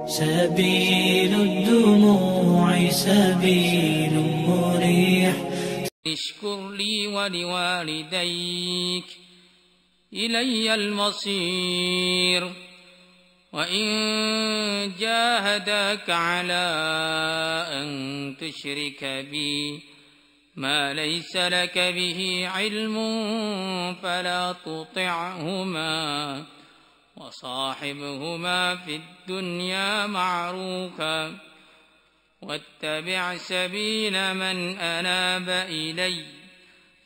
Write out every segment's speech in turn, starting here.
سبيل الدموع سبيل مريح. اشكر لي ولوالديك إلي المصير. وإن جاهداك على أن تشرك بي ما ليس لك به علم فلا تطعهما وصاحبهما في الدنيا معروفا واتبع سبيل من أناب إلي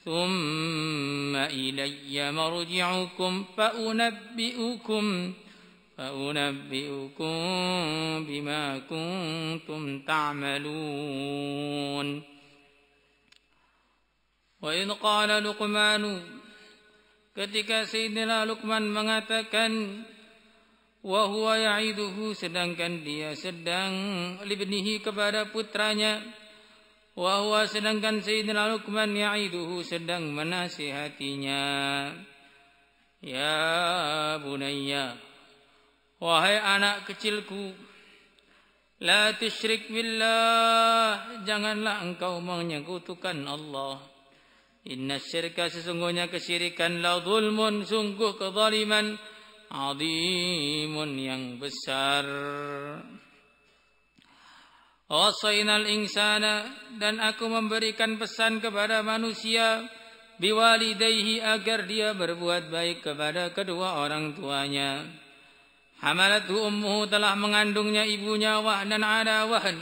ثم إلي مرجعكم فأنبئكم بما كنتم تعملون. وإذ قال لقمان, ketika Sayyidina Luqman mengatakan, wa huwa ya'iduhu, sedangkan dia sedang libnihi, kepada putranya, wa huwa, sedangkan Sayyidina Luqman ya'iduhu, sedang menasihatinya, ya bunayya, wahai anak kecilku, la tusyrik billah, janganlah engkau menyekutukan Allah. Inna syirka, sesungguhnya kesyirikan, la zulmun, sungguh kezaliman, azimun, yang besar. Wasainal insana, dan aku memberikan pesan kepada manusia, biwalidayhi, agar dia berbuat baik kepada kedua orang tuanya. Hamalathu ummuhu, telah mengandungnya ibunya, wahnan ala wahn,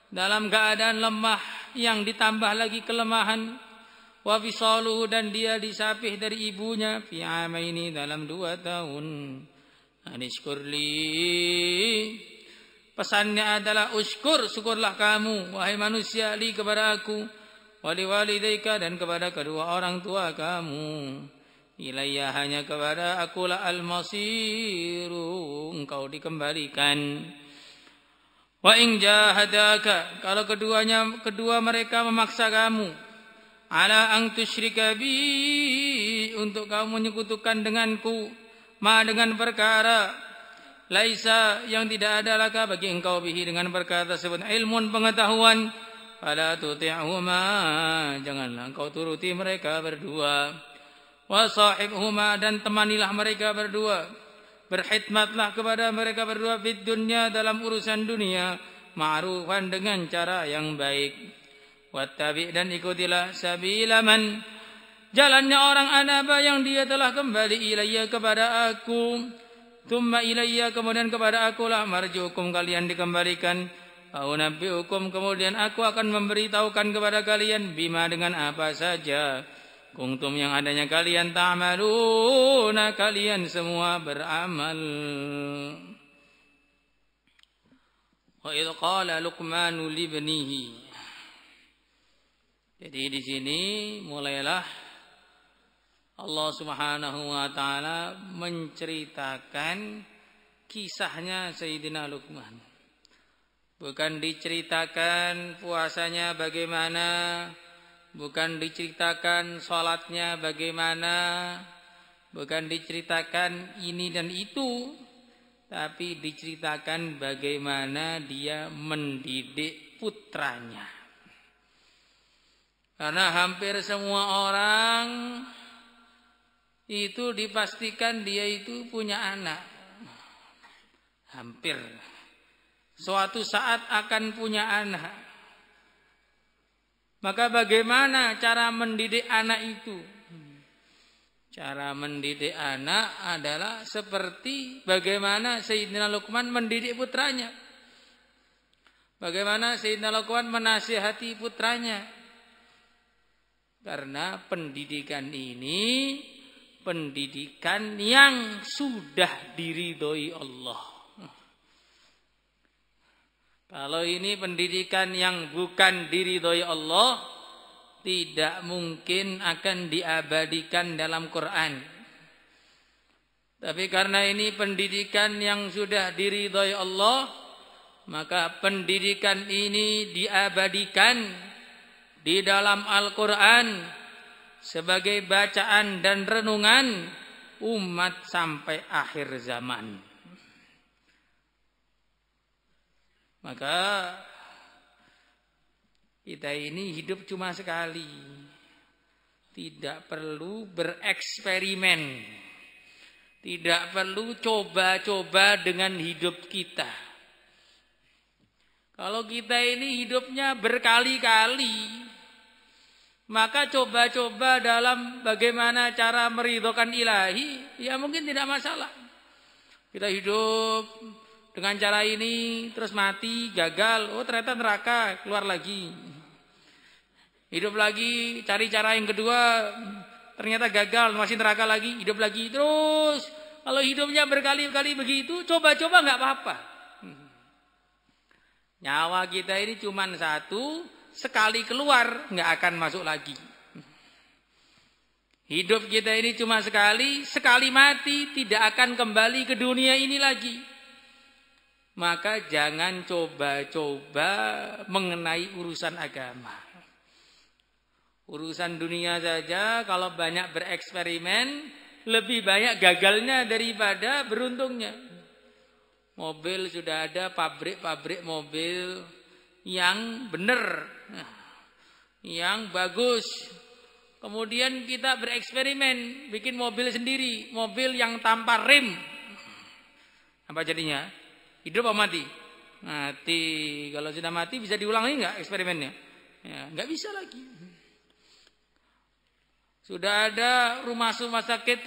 dalam keadaan lemah yang ditambah lagi kelemahan. Wa fisaluhu, dan dia disapih dari ibunya, fi amaini, dalam 2 tahun. Anishkurli, pesannya adalah ushkur, syukurlah kamu wahai manusia, li, kepada aku, wali walidayka, dan kepada kedua orang tua kamu, ilayya, hanya kepada akulah al-masiru, engkau dikembalikan. Wa in jahadaka, kalau kedua mereka memaksa kamu, ala ang tusyrika bi, untuk kamu menyekutukan denganku, ma, dengan perkara, laisa, yang tidak ada laka bagi engkau, bihi, dengan perkara tersebut, ilmun, pengetahuan, fala tuti'huma, janganlah engkau turuti mereka berdua. Wa sahibhuma, dan temanilah mereka berdua, berkhidmatlah kepada mereka berdua, fid dunya, dalam urusan dunia, ma'rufan, dengan cara yang baik. Wattabi', dan ikutilah, sabila man, jalannya orang anaba, yang dia telah kembali, ilayya, kepada aku, thumma ilayya, kemudian kepada akulah, marjukum, kalian dikembalikan, unabbiukum, kemudian aku akan memberitahukan kepada kalian, bima, dengan apa saja, kuntum, yang adanya kalian, ta'maluna, kalian semua beramal. Wa idh qala Luqmanu libnihi, jadi di sini mulailah Allah Subhanahu wa taala menceritakan kisahnya Sayyidina Luqman. Bukan diceritakan puasanya bagaimana, bukan diceritakan salatnya bagaimana, bukan diceritakan ini dan itu, tapi diceritakan bagaimana dia mendidik putranya. Karena hampir semua orang itu dipastikan dia itu punya anak. Hampir. Suatu saat akan punya anak. Maka bagaimana cara mendidik anak itu? Cara mendidik anak adalah seperti bagaimana Sayyidina Luqman mendidik putranya. Bagaimana Sayyidina Luqman menasihati putranya. Karena pendidikan ini pendidikan yang sudah diridhoi Allah. Kalau ini pendidikan yang bukan diridhoi Allah, tidak mungkin akan diabadikan dalam Quran. Tapi karena ini pendidikan yang sudah diridhoi Allah, maka pendidikan ini diabadikan di dalam Al-Quran sebagai bacaan dan renungan umat sampai akhir zaman. Maka kita ini hidup cuma sekali. Tidak perlu bereksperimen. Tidak perlu coba-coba dengan hidup kita. Kalau kita ini hidupnya berkali-kali, maka coba-coba dalam bagaimana cara meridhokan ilahi, ya mungkin tidak masalah. Kita hidup dengan cara ini, terus mati, gagal, oh ternyata neraka, keluar lagi. Hidup lagi, cari cara yang kedua, ternyata gagal, masih neraka lagi, hidup lagi. Terus, kalau hidupnya berkali-kali begitu, coba-coba nggak apa-apa. Nyawa kita ini cuma satu, sekali keluar nggak akan masuk lagi. Hidup kita ini cuma sekali, sekali mati tidak akan kembali ke dunia ini lagi. Maka jangan coba-coba mengenai urusan agama. Urusan dunia saja kalau banyak bereksperimen, lebih banyak gagalnya daripada beruntungnya. Mobil sudah ada, pabrik-pabrik mobil yang benar, yang bagus. Kemudian kita bereksperimen, bikin mobil sendiri, mobil yang tanpa rem. Apa jadinya? Hidup atau mati? Mati. Kalau sudah mati bisa diulangi nggak eksperimennya? Ya, nggak bisa lagi. Sudah ada rumah sakit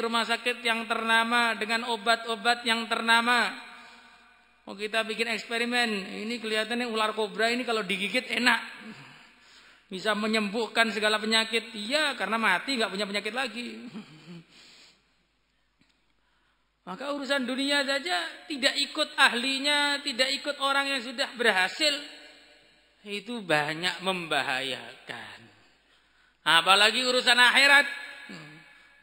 yang ternama dengan obat-obat yang ternama. Oh kita bikin eksperimen, ini kelihatannya ular kobra ini kalau digigit enak. Bisa menyembuhkan segala penyakit. Iya, karena mati nggak punya penyakit lagi. Maka urusan dunia saja tidak ikut ahlinya, tidak ikut orang yang sudah berhasil. Itu banyak membahayakan. Apalagi urusan akhirat.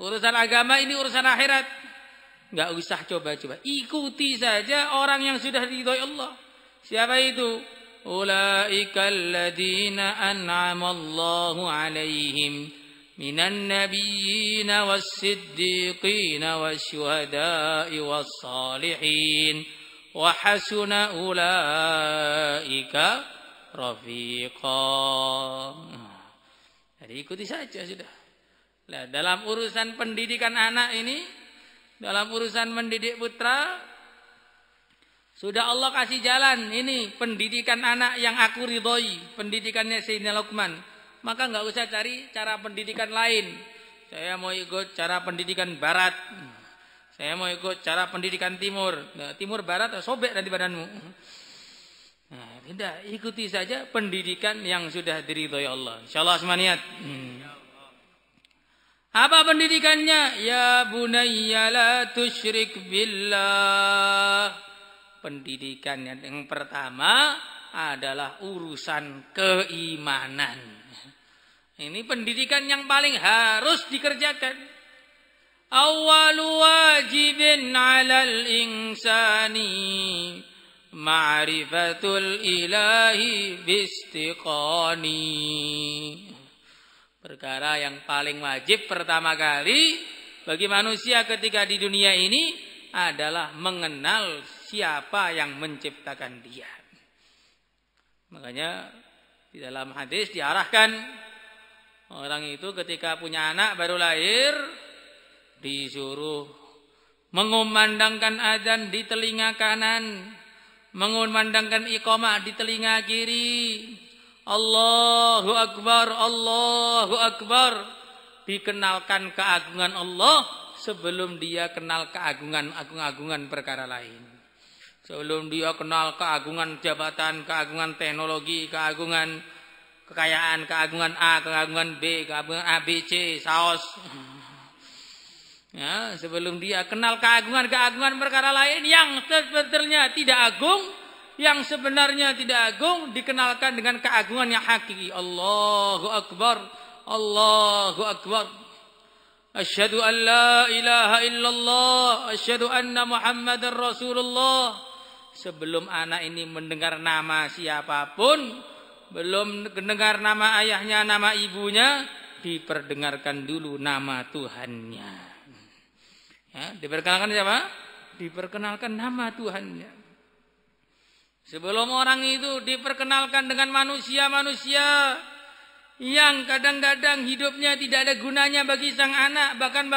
Urusan agama ini urusan akhirat. Nggak usah coba-coba. Ikuti saja orang yang sudah diridhoi Allah. Siapa itu? Ulaika alladzina an'ama Allahu 'alaihim minan nabiyyin was-siddiqin wasyuhada'i was-salihin wa hasuna ulaika rafiqa. Jadi ikuti saja sudah. Nah, dalam urusan pendidikan anak ini, dalam urusan mendidik putra, sudah Allah kasih jalan. Ini pendidikan anak yang aku ridhoi, pendidikannya Sayyidina Luqman. Maka nggak usah cari cara pendidikan lain. Saya mau ikut cara pendidikan barat. Saya mau ikut cara pendidikan timur. Nah, timur barat sobek nanti badanmu. Nah, tidak, ikuti saja pendidikan yang sudah diridhoi Allah. Insyaallah semaniat. Apa pendidikannya? Ya bunayya la tusyrik billah. Pendidikan yang pertama adalah urusan keimanan. Ini pendidikan yang paling harus dikerjakan. Awwalu wajibin 'alal insani ma'rifatul ilahi bistiqani. Perkara yang paling wajib pertama kali bagi manusia ketika di dunia ini adalah mengenal siapa yang menciptakan dia. Makanya di dalam hadis diarahkan orang itu ketika punya anak baru lahir disuruh mengumandangkan azan di telinga kanan, mengumandangkan iqamah di telinga kiri. Allahu Akbar, Allahu Akbar. Dikenalkan keagungan Allah sebelum dia kenal keagungan perkara lain. Sebelum dia kenal keagungan jabatan, keagungan teknologi, keagungan kekayaan, keagungan A, keagungan B, keagungan ABC, saos. Ya, sebelum dia kenal keagungan perkara lain yang sebenarnya tidak agung, yang sebenarnya tidak agung, dikenalkan dengan keagungan yang hakiki. Allahu Akbar, Allahu Akbar. Asyhadu an la ilaha illallah, asyhadu anna Muhammadar Rasulullah. Sebelum anak ini mendengar nama siapapun, belum mendengar nama ayahnya, nama ibunya, diperdengarkan dulu nama Tuhannya. Ya, diperkenalkan siapa? Diperkenalkan nama Tuhannya. Sebelum orang itu diperkenalkan dengan manusia-manusia yang kadang-kadang hidupnya tidak ada gunanya bagi sang anak, bahkan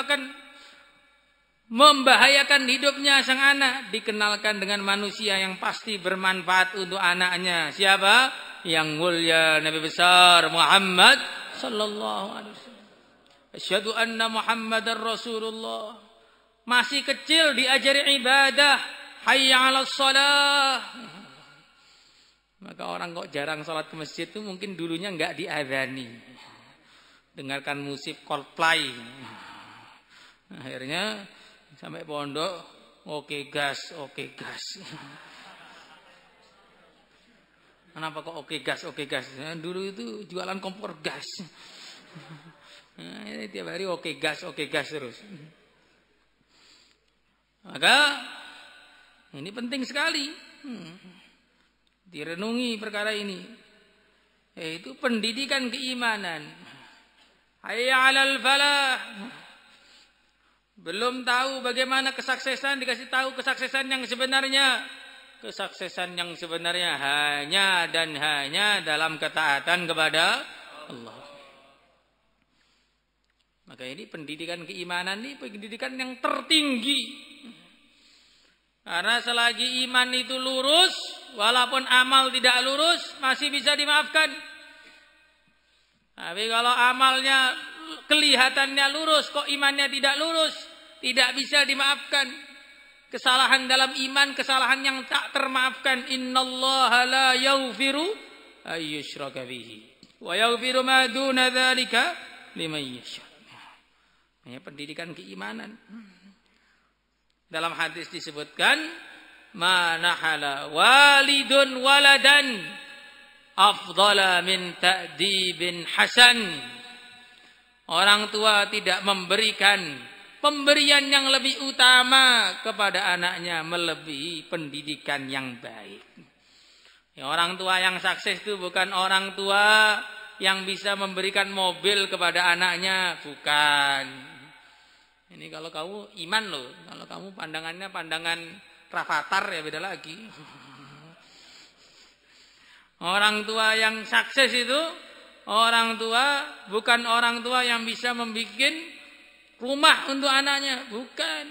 membahayakan hidupnya sang anak, dikenalkan dengan manusia yang pasti bermanfaat untuk anaknya. Siapa? Yang mulia Nabi besar Muhammad sallallahu alaihi wasallam. Asyhadu anna Muhammadar Rasulullah. Masih kecil diajari ibadah, hayya 'alas shalah. Maka orang kok jarang sholat ke masjid itu mungkin dulunya enggak diadzani. Dengarkan musik Coldplay. Akhirnya sampai pondok, oke gas. Kenapa kok oke gas? Nah, dulu itu jualan kompor gas. Nah, ini tiap hari oke gas terus. Maka ini penting sekali. Direnungi perkara ini, yaitu pendidikan keimanan. Hayya 'alal falah. Belum tahu bagaimana kesuksesan, dikasih tahu kesuksesan yang sebenarnya. Kesuksesan yang sebenarnya hanya dan hanya dalam ketaatan kepada Allah. Maka ini pendidikan keimanan ini pendidikan yang tertinggi. Karena selagi iman itu lurus, walaupun amal tidak lurus, masih bisa dimaafkan. Tapi kalau amalnya kelihatannya lurus, kok imannya tidak lurus, tidak bisa dimaafkan. Kesalahan dalam iman, kesalahan yang tak termaafkan. Innallaha la yaghfiru ayyushraka bihi wa yaghfiru ma duna dzalika liman yasha. Ini pendidikan keimanan. Dalam hadis disebutkan, manahala walidun waladan afdala min ta'dibin hasan. Orang tua tidak memberikan pemberian yang lebih utama kepada anaknya melebihi pendidikan yang baik. Ya, orang tua yang sukses itu bukan orang tua yang bisa memberikan mobil kepada anaknya, bukan. Ini kalau kamu iman loh, kalau kamu pandangannya pandangan Rafathar ya beda lagi. Orang tua yang sukses itu orang tua bukan orang tua yang bisa membuat rumah untuk anaknya, bukan.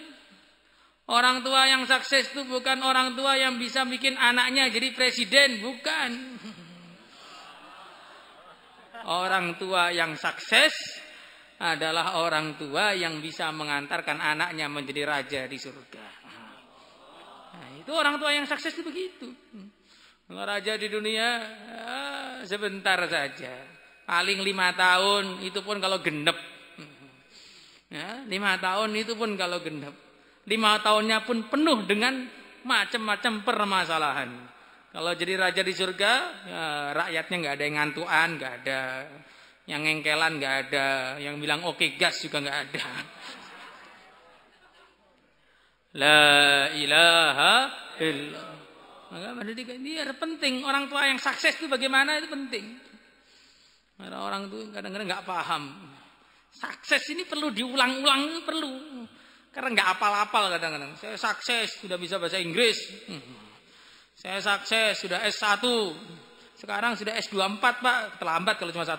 Orang tua yang sukses itu bukan orang tua yang bisa bikin anaknya jadi presiden, bukan. Orang tua yang sukses adalah orang tua yang bisa mengantarkan anaknya menjadi raja di surga. Nah, itu orang tua yang sukses itu begitu. Raja di dunia sebentar saja, paling 5 tahun, itu pun kalau genep. Ya, 5 tahun itu pun kalau genep. 5 tahunnya pun penuh dengan macam-macam permasalahan. Kalau jadi raja di surga, ya, rakyatnya nggak ada yang ngantuan, nggak ada. Yang ngengkelan nggak ada, yang bilang oke gas juga nggak ada. La ilaha illallah. Maka pendidikan ini penting. Orang tua yang sukses itu bagaimana itu penting. Karena orang itu kadang-kadang nggak paham. Sukses ini perlu diulang-ulang, perlu. Karena nggak apal-apal kadang-kadang. Saya sukses sudah bisa bahasa Inggris. Saya sukses sudah S1. Sekarang sudah S24 Pak, terlambat kalau cuma 1.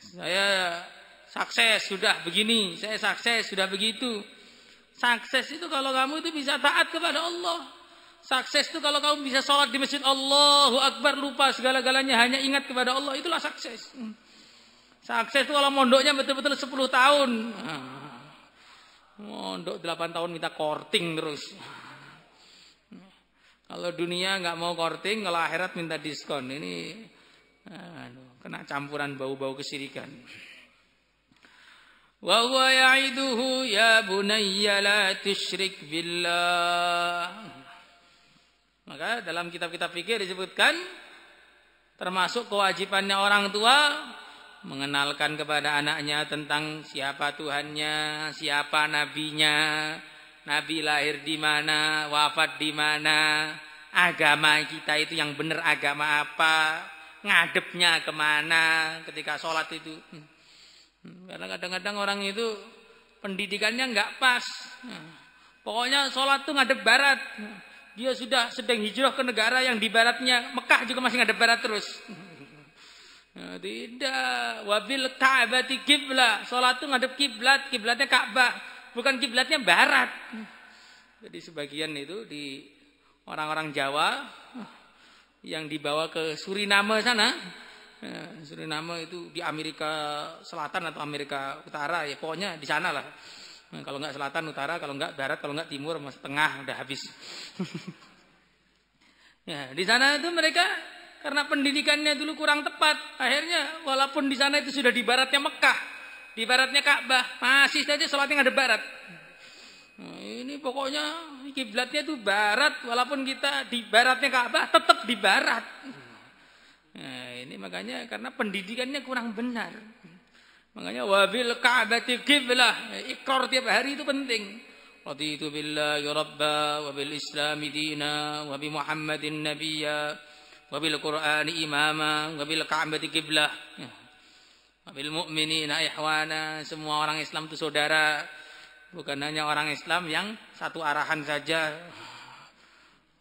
Saya sukses sudah begini, saya sukses sudah begitu. Sukses itu kalau kamu itu bisa taat kepada Allah. Sukses itu kalau kamu bisa sholat di masjid Allahu Akbar, lupa segala-galanya, hanya ingat kepada Allah, itulah sukses. Sukses itu kalau mondoknya betul-betul 10 tahun. Mondok 8 tahun minta korting terus. Kalau dunia nggak mau korting, kalau akhirat minta diskon. Ini kena campuran bau-bau kesyirikan. Wa huwa ya'iduhu ya bunayya la tusyrik billah. Maka dalam kitab-kitab fikih disebutkan termasuk kewajibannya orang tua mengenalkan kepada anaknya tentang siapa Tuhannya, siapa nabinya. Nabi lahir di mana, wafat di mana, agama kita itu yang benar agama apa, ngadepnya kemana ketika sholat itu. Karena kadang-kadang orang itu pendidikannya nggak pas. Pokoknya sholat tuh ngadep barat. Dia sudah sedang hijrah ke negara yang di baratnya Mekah juga masih ngadep barat terus. Tidak. Wabil Ka'bati kiblah. Sholat tuh ngadep kiblat. Kiblatnya Ka'bah. Bukan kiblatnya barat. Jadi sebagian itu di orang-orang Jawa yang dibawa ke Suriname sana. Suriname itu di Amerika Selatan atau Amerika Utara. Ya pokoknya di sana lah. Kalau nggak selatan, utara, kalau nggak barat, kalau nggak timur, mas tengah, udah habis. Ya, di sana itu mereka karena pendidikannya dulu kurang tepat, akhirnya walaupun di sana itu sudah di baratnya Mekah, di baratnya Ka'bah, masih saja sholatnya ngadep barat. Nah, ini pokoknya kiblatnya itu barat, walaupun kita di baratnya Ka'bah, tetap di barat. Nah, ini makanya karena pendidikannya kurang benar. Makanya wabil Ka'bati qiblah, ikrar tiap hari itu penting. Raditu billahi rabba wa bil islami dina wa bi Muhammadin nabiyya wa bil Qur'ani imama wa bil Ka'bati qiblah. Wa bil mu'minina ihwana, semua orang Islam itu saudara. Bukan hanya orang Islam yang satu arahan saja.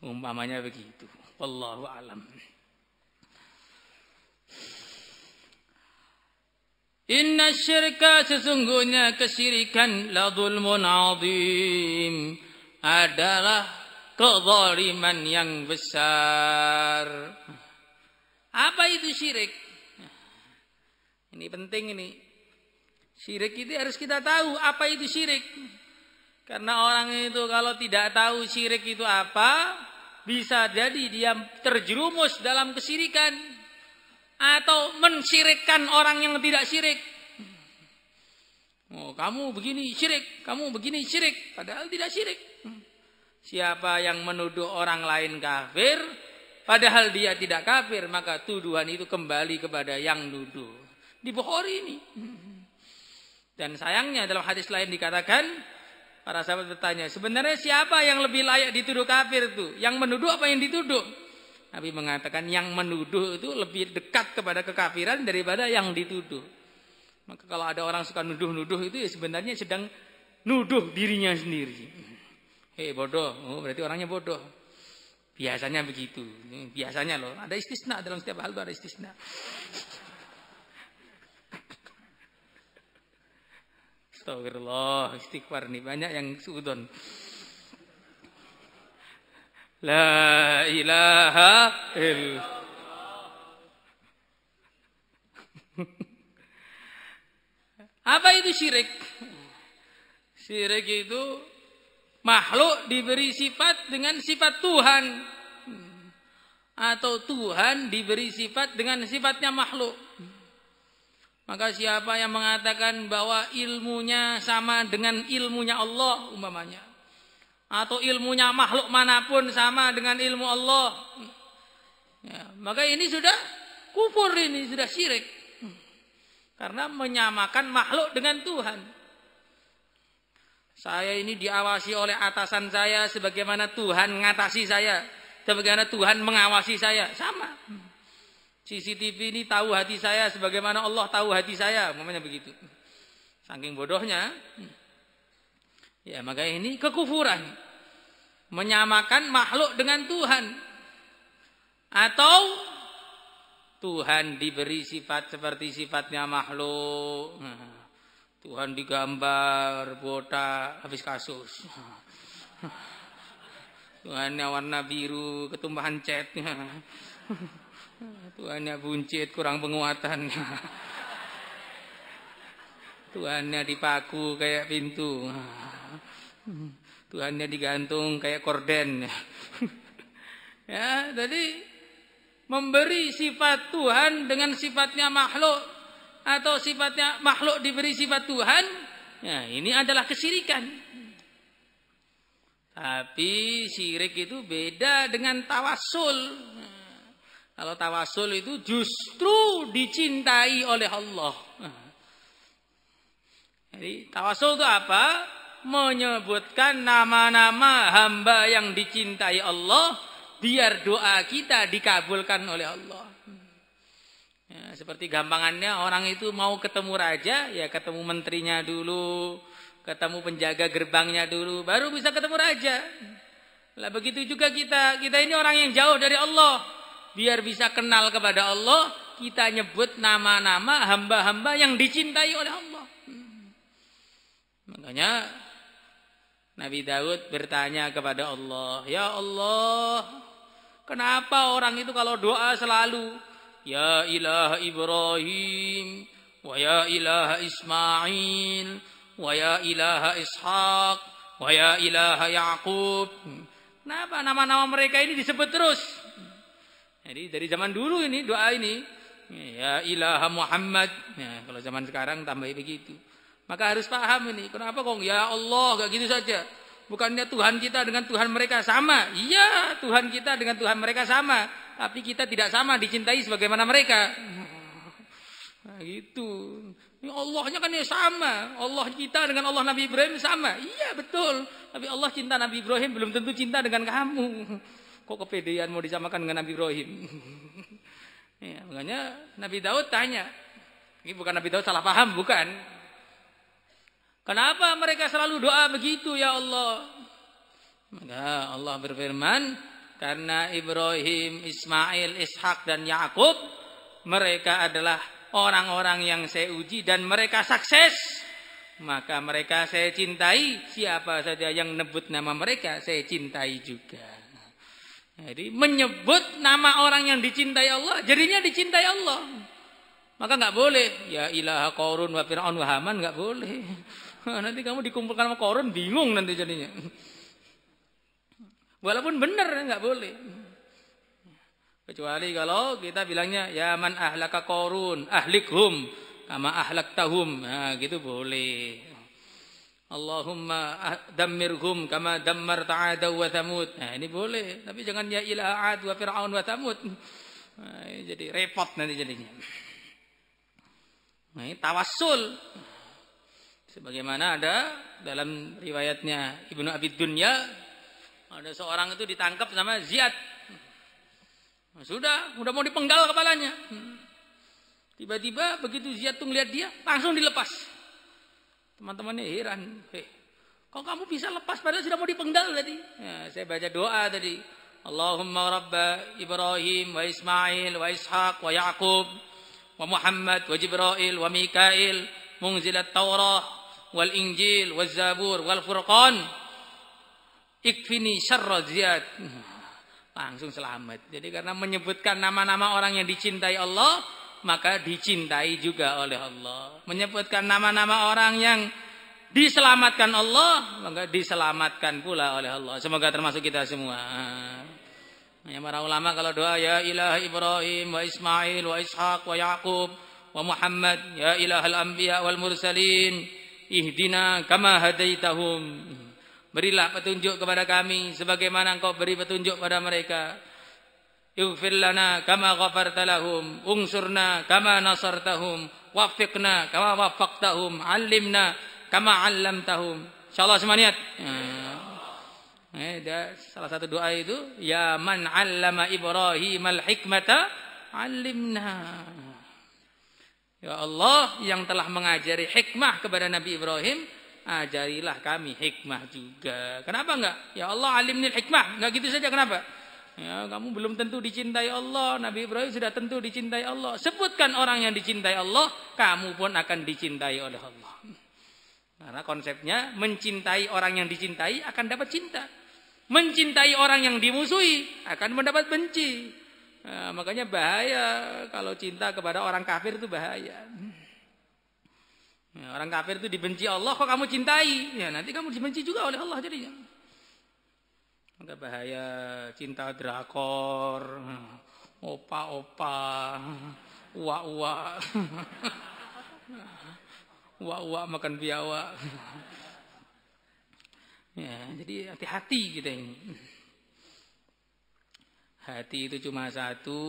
Umpamanya begitu. Wallahu a'lam. Inna syirka, sesungguhnya kesyirikan, la dzulmun azim, adalah kezaliman yang besar. Apa itu syirik? Ini penting ini. Syirik itu harus kita tahu apa itu syirik. Karena orang itu kalau tidak tahu syirik itu apa, bisa jadi dia terjerumus dalam kesyirikan. Atau mensyirikkan orang yang tidak syirik. Oh, kamu begini syirik, kamu begini syirik, padahal tidak syirik. Siapa yang menuduh orang lain kafir, padahal dia tidak kafir, maka tuduhan itu kembali kepada yang nuduh. Di Bukhari ini. Dan sayangnya dalam hadis lain dikatakan, para sahabat bertanya, sebenarnya siapa yang lebih layak dituduh kafir itu? Yang menuduh apa yang dituduh? Nabi mengatakan yang menuduh itu lebih dekat kepada kekafiran daripada yang dituduh. Maka kalau ada orang suka nuduh-nuduh itu ya sebenarnya sedang nuduh dirinya sendiri. Hei bodoh, oh berarti orangnya bodoh. Biasanya begitu. Biasanya loh, ada istisna dalam setiap hal itu ada istisna. Astagfirullah, istighfar nih banyak yang suudon. La ilaha illallah. Apa itu syirik? Syirik itu makhluk diberi sifat dengan sifat Tuhan. Atau Tuhan diberi sifat dengan sifatnya makhluk. Maka siapa yang mengatakan bahwa ilmunya sama dengan ilmunya Allah umpamanya, atau ilmunya makhluk manapun sama dengan ilmu Allah, ya, maka ini sudah kufur, ini sudah syirik. Karena menyamakan makhluk dengan Tuhan. Saya ini diawasi oleh atasan saya sebagaimana Tuhan ngatasi saya, sebagaimana Tuhan mengawasi saya, sama. CCTV ini tahu hati saya sebagaimana Allah tahu hati saya, umpamanya begitu. Saking bodohnya. Ya, maka ini kekufuran. Menyamakan makhluk dengan Tuhan. Atau Tuhan diberi sifat seperti sifatnya makhluk. Tuhan digambar botak habis kasus. Tuhannya warna biru ketumpahan catnya. Tuhannya buncit kurang penguatan. Tuhannya dipaku kayak pintu. Tuhannya digantung kayak korden. Ya, jadi memberi sifat Tuhan dengan sifatnya makhluk atau sifatnya makhluk diberi sifat Tuhan, ya ini adalah kesyirikan. Tapi syirik itu beda dengan tawassul. Kalau tawassul itu justru dicintai oleh Allah. Jadi tawassul itu apa? Menyebutkan nama-nama hamba yang dicintai Allah biar doa kita dikabulkan oleh Allah. Ya, seperti gampangannya orang itu mau ketemu raja, ya ketemu menterinya dulu, ketemu penjaga gerbangnya dulu, baru bisa ketemu raja. Lah begitu juga kita ini orang yang jauh dari Allah. Biar bisa kenal kepada Allah, kita nyebut nama-nama hamba-hamba yang dicintai oleh Allah. Makanya Nabi Daud bertanya kepada Allah, "Ya Allah, kenapa orang itu kalau doa selalu ya ilaha Ibrahim, wa ya ilaha Ismail, wa ya ilaha Ishaq, wa ya ilaha Yaqub?" Kenapa nama-nama mereka ini disebut terus? Jadi dari zaman dulu ini doa ini, ya ilaha Muhammad. Nah, kalau zaman sekarang tambah begitu. Maka harus paham ini. Kenapa kok ya Allah gak gitu saja? Bukannya Tuhan kita dengan Tuhan mereka sama? Iya, Tuhan kita dengan Tuhan mereka sama. Tapi kita tidak sama dicintai sebagaimana mereka. Nah, gitu. Ini Allahnya kan ya sama. Allah kita dengan Allah Nabi Ibrahim sama. Iya betul. Tapi Allah cinta Nabi Ibrahim belum tentu cinta dengan kamu. Kok kepedean mau disamakan dengan Nabi Ibrahim? Ya, makanya Nabi Daud tanya. Ini bukan Nabi Daud salah paham, bukan. Kenapa mereka selalu doa begitu ya Allah? Maka Allah berfirman, karena Ibrahim, Ismail, Ishak dan Yakub, mereka adalah orang-orang yang saya uji dan mereka sukses. Maka mereka saya cintai. Siapa saja yang nebut nama mereka, saya cintai juga. Jadi menyebut nama orang yang dicintai Allah, jadinya dicintai Allah. Maka nggak boleh ya ilaha Qarun wa Fir'aun wa Haman, nggak boleh. Nanti kamu dikumpulkan sama Qarun bingung nanti jadinya. Walaupun benar nggak boleh. Kecuali kalau kita bilangnya ya man ahlaka Qarun ahlikhum kama ahlaktahum. Nah, gitu boleh. Allahumma dammirhum kama dammarta 'ad wa Thamud. Nah, ini boleh, tapi jangan ya ilaha 'ad wa Fir'aun wa Thamud. Nah, jadi repot nanti jadinya. Nah, ini tawassul. Sebagaimana ada dalam riwayatnya Ibnu Abi Dunya, ada seorang itu ditangkap sama Ziyad. Nah, sudah mau dipenggal kepalanya. Tiba-tiba begitu Ziyad tuh ngeliat dia, langsung dilepas. Teman-temannya heran, kok kamu bisa lepas padahal sudah mau dipenggal tadi? Ya, saya baca doa tadi. Allahumma rabba Ibrahim wa Ismail wa Ishaq wa Yaqub wa Muhammad wa Jibril wa Mikail munzilat Taurah wal Injil wal Zabur wal Furqan ikfini syarra Ziyad. Langsung selamat. Jadi karena menyebutkan nama-nama orang yang dicintai Allah, maka dicintai juga oleh Allah. Menyebutkan nama-nama orang yang diselamatkan Allah, maka diselamatkan pula oleh Allah. Semoga termasuk kita semua. Ya, para ulama kalau doa ya ilaha Ibrahim wa Ismail wa Ishaq wa Yaqub wa Muhammad ya ilahal anbiya wal mursalin ihdina kama hadaitahum. Berilah petunjuk kepada kami sebagaimana Engkau beri petunjuk pada mereka. Ighfir lana kama ghafarta lahum, unsurna kama nasartahum, waffiqna kama waffaqtahum, 'allimna kama 'allamtahum. Insyaallah semuanya. Salah satu doa itu ya man 'allama Ibrahimal hikmata 'allimna. Ya Allah yang telah mengajari hikmah kepada Nabi Ibrahim, ajarilah kami hikmah juga. Kenapa enggak? Ya Allah alimnil hikmah. Enggak gitu saja, kenapa? Ya, kamu belum tentu dicintai Allah. Nabi Ibrahim sudah tentu dicintai Allah. Sebutkan orang yang dicintai Allah, kamu pun akan dicintai oleh Allah. Karena konsepnya mencintai orang yang dicintai akan dapat cinta. Mencintai orang yang dimusuhi akan mendapat benci. Nah, makanya bahaya kalau cinta kepada orang kafir itu bahaya. Ya, orang kafir itu dibenci Allah, kok kamu cintai? Ya, nanti kamu dibenci juga oleh Allah jadinya. Maka bahaya cinta drakor, opa-opa, uwa-uwa, uwa-uwa makan biawak. Ya, jadi hati-hati kita ini. Hati itu cuma satu,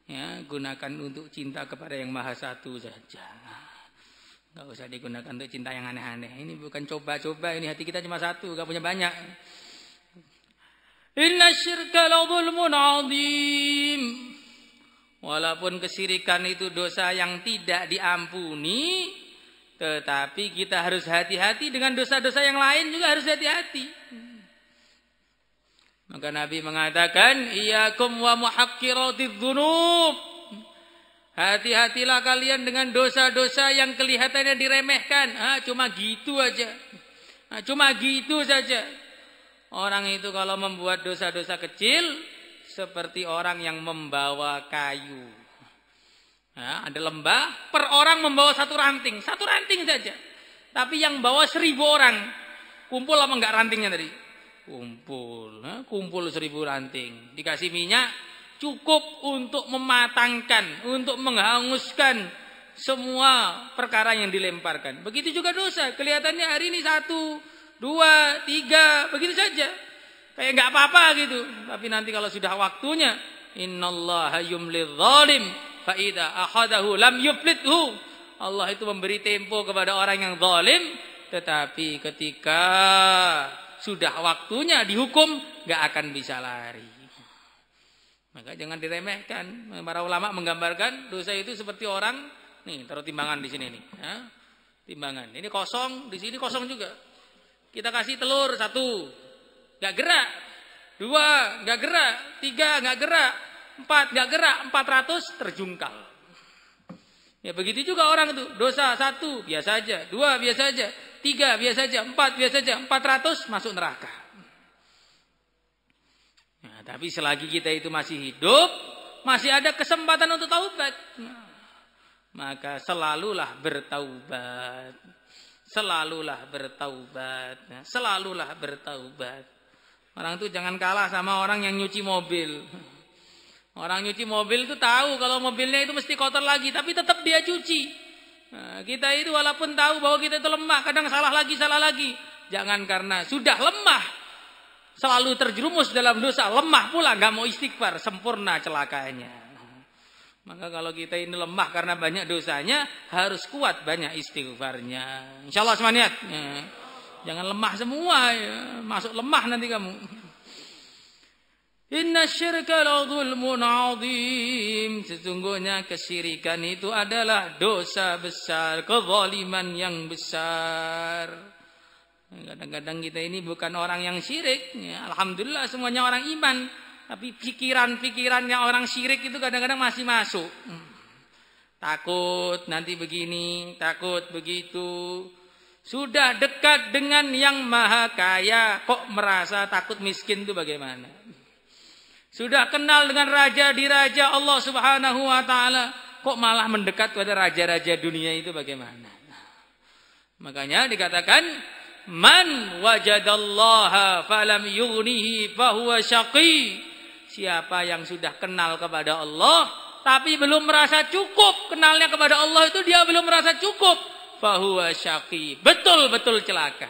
ya, gunakan untuk cinta kepada yang maha satu saja. Gak usah digunakan untuk cinta yang aneh-aneh. Ini bukan coba-coba, ini hati kita cuma satu, gak punya banyak. Inna syirka la zulmun azim. Walaupun kesyirikan itu dosa yang tidak diampuni, Tetapi kita harus hati-hati dengan dosa-dosa yang lain juga harus hati-hati. Maka Nabi mengatakan, iyyakum wa muhaqqiratiz dzunub. Hati-hatilah kalian dengan dosa-dosa yang kelihatannya diremehkan. Cuma gitu aja. Cuma gitu saja. Orang itu kalau membuat dosa-dosa kecil seperti orang yang membawa kayu. Ada lembah, per orang membawa satu ranting saja. Tapi yang bawa 1000 orang, kumpul apa enggak rantingnya tadi? Kumpul 1000 ranting. Dikasih minyak, cukup untuk mematangkan, untuk menghanguskan semua perkara yang dilemparkan. Begitu juga dosa, kelihatannya hari ini 1, 2, 3, begitu saja. Kayak enggak apa-apa gitu. Tapi nanti kalau sudah waktunya, innallaha yumlidz zalim fa idza akhadahu lam yuflithu. Allah itu memberi tempo kepada orang yang zalim, tetapi ketika sudah waktunya dihukum enggak akan bisa lari. Maka jangan diremehkan. Para ulama menggambarkan dosa itu seperti orang, nih taruh timbangan di sini nih, timbangan. Ini kosong, di sini kosong juga. Kita kasih telur 1, enggak gerak. 2, enggak gerak. 3, enggak gerak. 4, enggak gerak. 400 terjungkal. Ya begitu juga orang itu. Dosa 1 biasa aja, 2 biasa aja, 3 biasa aja, 4 biasa aja, 400 masuk neraka. Nah, tapi selagi kita itu masih hidup, masih ada kesempatan untuk taubat. Maka selalulah bertaubat. Selalulah bertaubat. Selalulah bertaubat. Orang itu jangan kalah sama orang yang nyuci mobil. Orang nyuci mobil itu tahu kalau mobilnya itu mesti kotor lagi, tapi tetap dia cuci. Nah, kita itu walaupun tahu bahwa kita itu lemah, kadang salah lagi. Jangan karena sudah lemah, selalu terjerumus dalam dosa, lemah pula nggak mau istighfar, sempurna celakanya. Maka kalau kita ini lemah karena banyak dosanya, harus kuat banyak istighfarnya. Insyaallah semangat. Jangan lemah semua, ya. Masuk lemah nanti kamu. Inna syirka la zulmun azim. Sesungguhnya kesyirikan itu adalah dosa besar, kezaliman yang besar. Kadang-kadang kita ini bukan orang yang syirik, ya, alhamdulillah semuanya orang iman. Tapi pikiran-pikirannya orang syirik itu kadang-kadang masih masuk. Takut nanti begini, takut begitu. Sudah dekat dengan yang maha kaya, kok merasa takut miskin itu bagaimana? Sudah kenal dengan raja di raja Allah Subhanahu wa taala, kok malah mendekat pada raja-raja dunia itu bagaimana? Makanya dikatakan man wajadallaha falam yughnihi fahuwa syaqi. Siapa yang sudah kenal kepada Allah tapi belum merasa cukup, kenalnya kepada Allah itu dia belum merasa cukup, fahuwa syaqi. Betul-betul celaka.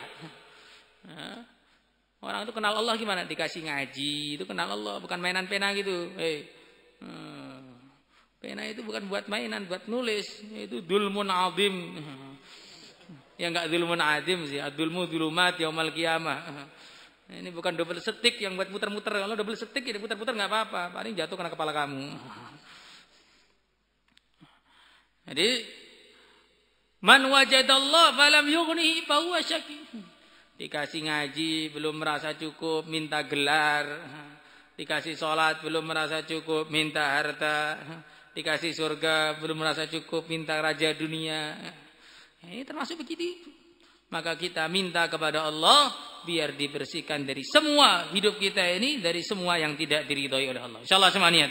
Orang itu kenal Allah gimana? Dikasih ngaji, itu kenal Allah, bukan mainan pena gitu. Pena itu bukan buat mainan, buat nulis. Itu dzulmun azim. Ya enggak dzulmun azim sih, adzulmu dzulumat yaumal qiyamah. Ini bukan double stick yang buat muter-muter. Kalau double stick ya putar-putar enggak apa-apa, paling jatuh kena kepala kamu. Jadi man wajadallah falam yughnihi fa huwa syaqi. Dikasih ngaji belum merasa cukup, minta gelar. Dikasih sholat belum merasa cukup, minta harta. Dikasih surga belum merasa cukup, minta raja dunia. Ini termasuk begitu. Maka kita minta kepada Allah biar dibersihkan dari semua hidup kita ini, dari semua yang tidak diridhoi oleh Allah. Insyaallah semuanya.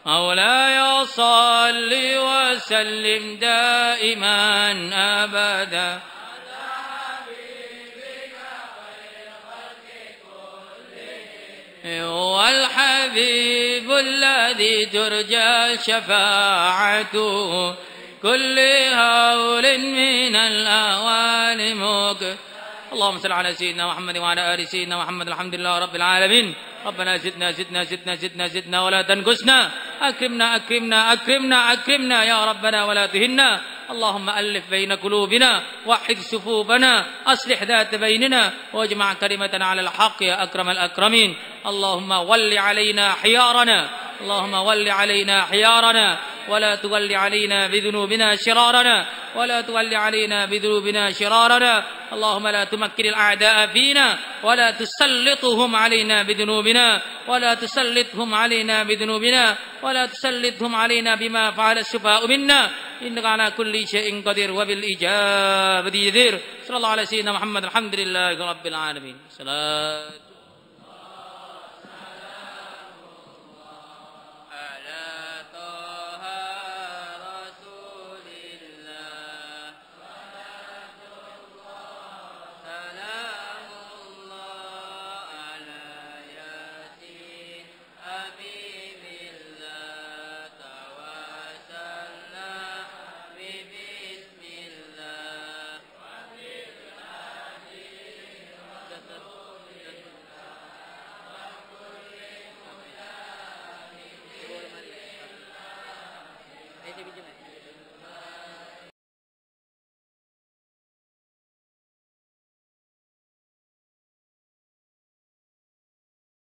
Maulaya salli wa sallim daiman abada. هو الحبيب الذي ترجى شفاعته كل هول من الأهوال اللهم صل على سيدنا محمد وعلى آل سيدنا محمد. الحمد لله رب العالمين. ربنا زدنا ولا تنقصنا. أكرمنا يا ربنا ولا تهنا. اللهم ألف بين قلوبنا، وحد صفوفنا، أصلح ذات بيننا، واجمع كلمتنا على الحق يا أكرم الأكرمين. اللهم ول علينا حيارنا ولا تولي علينا بذنوبنا شرارنا ولا تولي علينا بذنوبنا شرارنا اللهم لا تمكن الأعداء فينا ولا تسلطهم علينا بذنوبنا ولا تسلطهم علينا بذنوبنا ولا تسلطهم علينا بما فعل السفهاء منا إنك على كل شيء قدير وبالإجابة جدير صلى الله على سيدنا محمد الحمد لله رب العالمين.